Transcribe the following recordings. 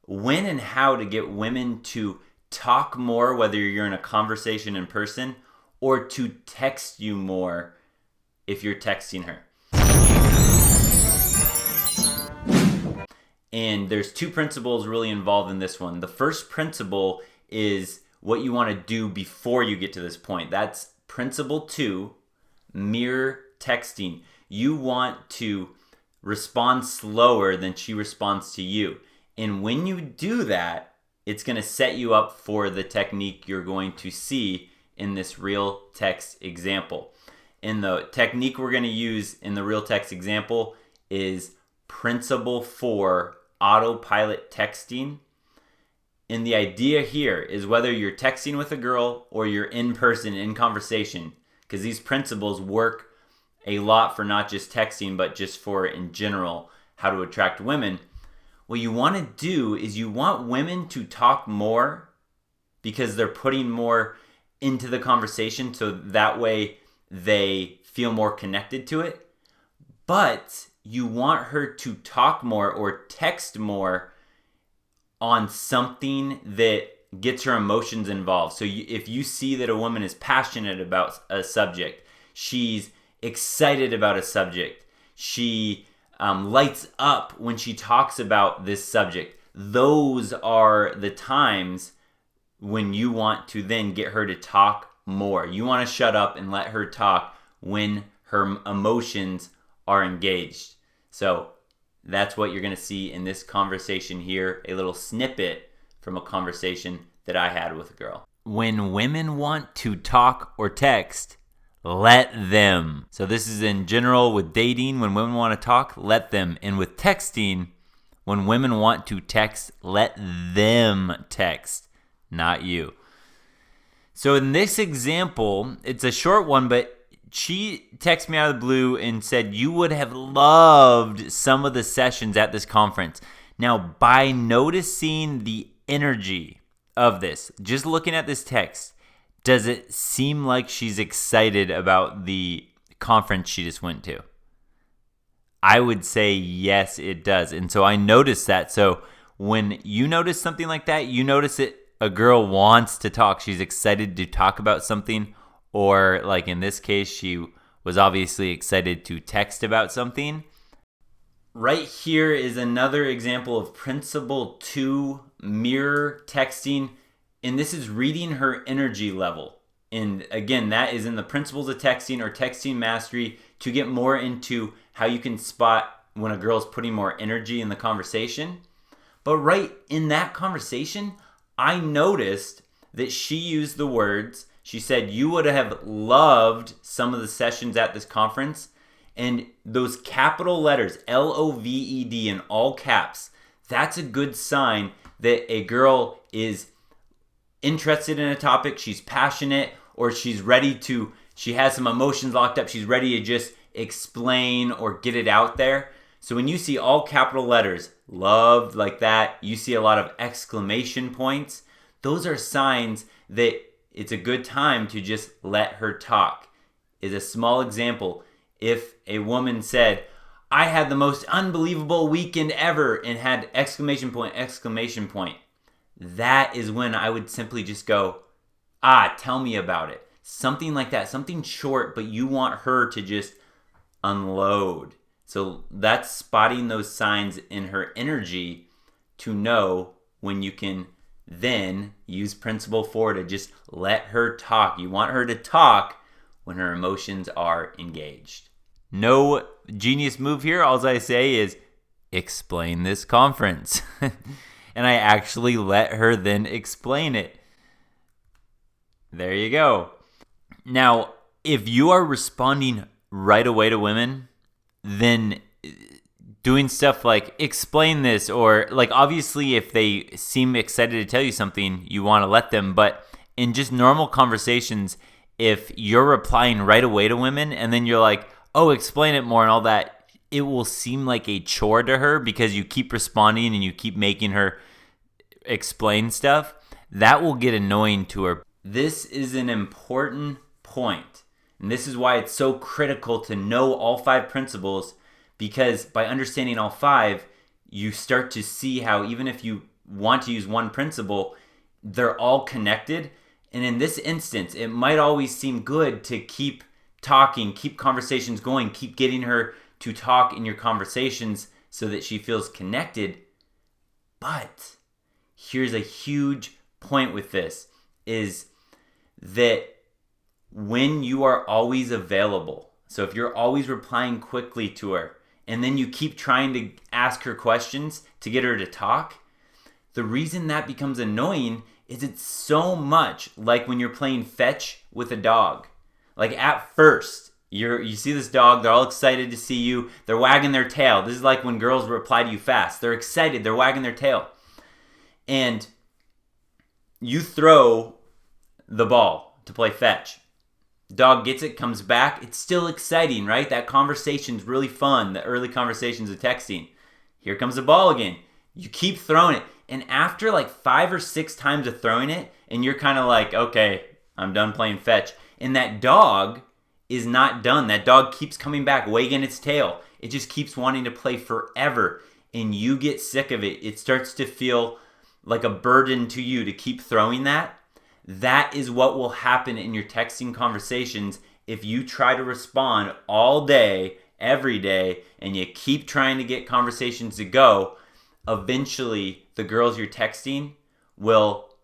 when and how to get women to talk more, whether you're in a conversation in person, or to text you more if you're texting her. And there's two principles really involved in this one. The first principle is what you want to do before you get to this point. That's principle 2, mirror texting. You want to respond slower than she responds to you. And when you do that, it's going to set you up for the technique you're going to see in this real text example. And the technique we're going to use in the real text example is principle 4, autopilot texting. And the idea here is whether you're texting with a girl or you're in person in conversation, because these principles work a lot for not just texting, but just for in general how to attract women. What you want to do is you want women to talk more because they're putting more into the conversation, so that way they feel more connected to it. But you want her to talk more or text more on something that gets her emotions involved. So if you see that a woman is passionate about a subject, she's excited about a subject, she lights up when she talks about this subject, those are the times when you want to then get her to talk more. You want to shut up and let her talk when her emotions are engaged. So that's what you're going to see in this conversation here, a little snippet from a conversation that I had with a girl. When women want to talk or text, let them. So this is in general with dating. When women want to talk, let them. And with texting, when women want to text, let them text, not you. So in this example, it's a short one, but she texted me out of the blue and said, you would have loved some of the sessions at this conference. Now, by noticing the energy of this, just looking at this text, does it seem like she's excited about the conference she just went to? I would say yes, it does. And so I noticed that. So when you notice something like that, you notice it, a girl wants to talk. She's excited to talk about something. Or like in this case, she was obviously excited to text about something. Right here is another example of principle 2, mirror texting. And this is reading her energy level. And again, that is in the principles of texting or texting mastery to get more into how you can spot when a girl's putting more energy in the conversation. But right in that conversation, I noticed that she used the words, she said, you would have loved some of the sessions at this conference. And those capital letters, LOVED in all caps, that's a good sign that a girl is interested in a topic, she's passionate, or she's ready to, she has some emotions locked up, she's ready to just explain or get it out there. So when you see all capital letters, loved like that, you see a lot of exclamation points, those are signs that it's a good time to just let her talk. Is a small example. If a woman said, I had the most unbelievable weekend ever, and had exclamation point, that is when I would simply just go, tell me about it. Something like that, something short, but you want her to just unload. So that's spotting those signs in her energy to know when you can then use principle 4 to just let her talk. You want her to talk when her emotions are engaged. No genius move here. All I say is explain this conference. And I actually let her then explain it. There you go. Now, if you are responding right away to women, then doing stuff like explain this, or like obviously if they seem excited to tell you something, you want to let them. But in just normal conversations, if you're replying right away to women and then you're like, oh, explain it more and all that, it will seem like a chore to her because you keep responding and you keep making her explain stuff. That will get annoying to her. This is an important point, and this is why it's so critical to know all 5 principles, because by understanding all 5, you start to see how even if you want to use one principle, they're all connected. And in this instance, it might always seem good to keep talking, keep conversations going, keep getting her to talk in your conversations so that she feels connected. But here's a huge point with this, is that when you are always available, so if you're always replying quickly to her, and then you keep trying to ask her questions to get her to talk, the reason that becomes annoying is it's so much like when you're playing fetch with a dog. Like at first, you see this dog, they're all excited to see you, they're wagging their tail. This is like when girls reply to you fast. They're excited, they're wagging their tail. And you throw the ball to play fetch. Dog gets it, comes back. It's still exciting, right? That conversation's really fun. The early conversations of texting. Here comes the ball again. You keep throwing it. And after like 5 or 6 times of throwing it, and you're kind of like, okay, I'm done playing fetch. And that dog is not done. That dog keeps coming back, wagging its tail. It just keeps wanting to play forever. And you get sick of it. It starts to feel like a burden to you to keep throwing that. That is what will happen in your texting conversations if you try to respond all day, every day, and you keep trying to get conversations to go. Eventually, the girls you're texting will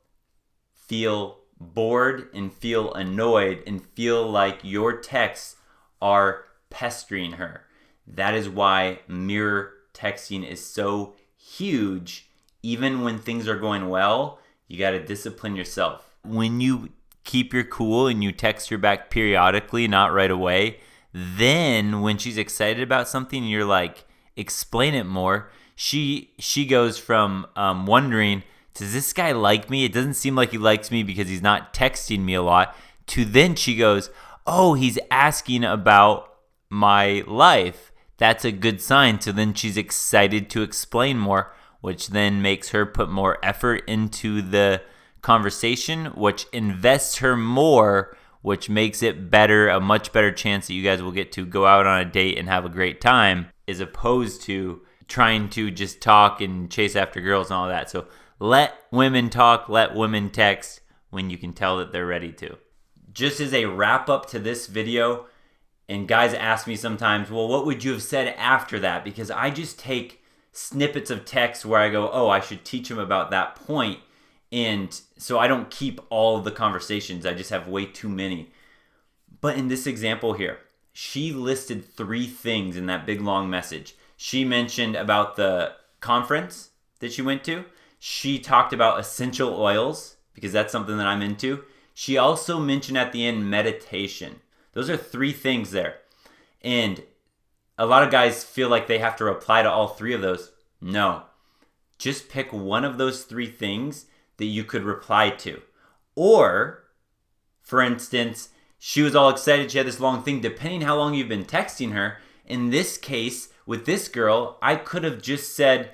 feel bored and feel annoyed and feel like your texts are pestering her. That is why mirror texting is so huge. Even when things are going well, you got to discipline yourself. When you keep your cool and you text her back periodically, not right away, then when she's excited about something and you're like, explain it more, she goes from wondering, does this guy like me? It doesn't seem like he likes me because he's not texting me a lot, to then she goes, oh, he's asking about my life. That's a good sign. So then she's excited to explain more, which then makes her put more effort into the conversation, which invests her more, which makes it better, a much better chance that you guys will get to go out on a date and have a great time, as opposed to trying to just talk and chase after girls and all that. So let women talk, let women text when you can tell that they're ready to. Just as a wrap up to this video, and guys ask me sometimes, well, what would you have said after that? Because I just take snippets of text where I go, oh, I should teach them about that point. And so I don't keep all of the conversations. I just have way too many. But in this example here, she listed 3 things in that big long message. She mentioned about the conference that she went to. She talked about essential oils, because that's something that I'm into. She also mentioned at the end meditation. Those are 3 things there. And a lot of guys feel like they have to reply to all 3 of those. No. Just pick one of those 3 things that you could reply to. Or, for instance, she was all excited, she had this long thing, depending how long you've been texting her. In this case, with this girl, I could have just said,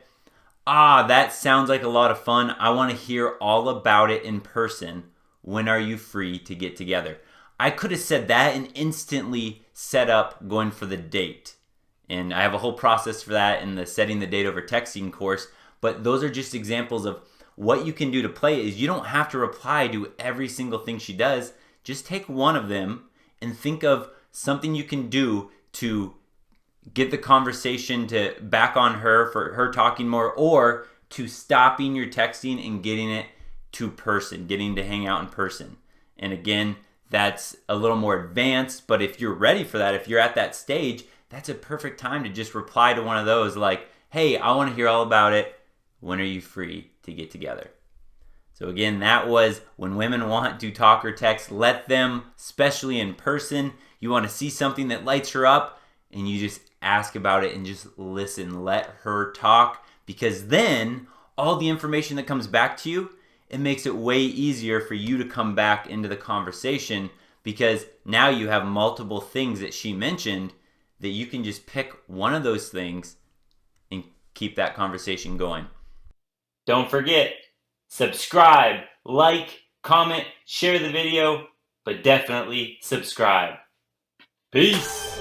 that sounds like a lot of fun. I want to hear all about it in person. When are you free to get together? I could have said that and instantly set up going for the date. And I have a whole process for that in the Setting the Date Over Texting course. But those are just examples of what you can do to play. Is you don't have to reply to every single thing she does. Just take one of them and think of something you can do to get the conversation to back on her, for her talking more, or to stopping your texting and getting it to person, getting to hang out in person. And again, that's a little more advanced, but if you're ready for that, if you're at that stage, that's a perfect time to just reply to one of those like, hey, I want to hear all about it. When are you free to get together? So again, that was when women want to talk or text, let them, especially in person. You want to see something that lights her up, and you just ask about it and just listen. Let her talk, because then all the information that comes back to you, it makes it way easier for you to come back into the conversation, because now you have multiple things that she mentioned that you can just pick one of those things and keep that conversation going. Don't forget, subscribe, like, comment, share the video, but definitely subscribe. Peace.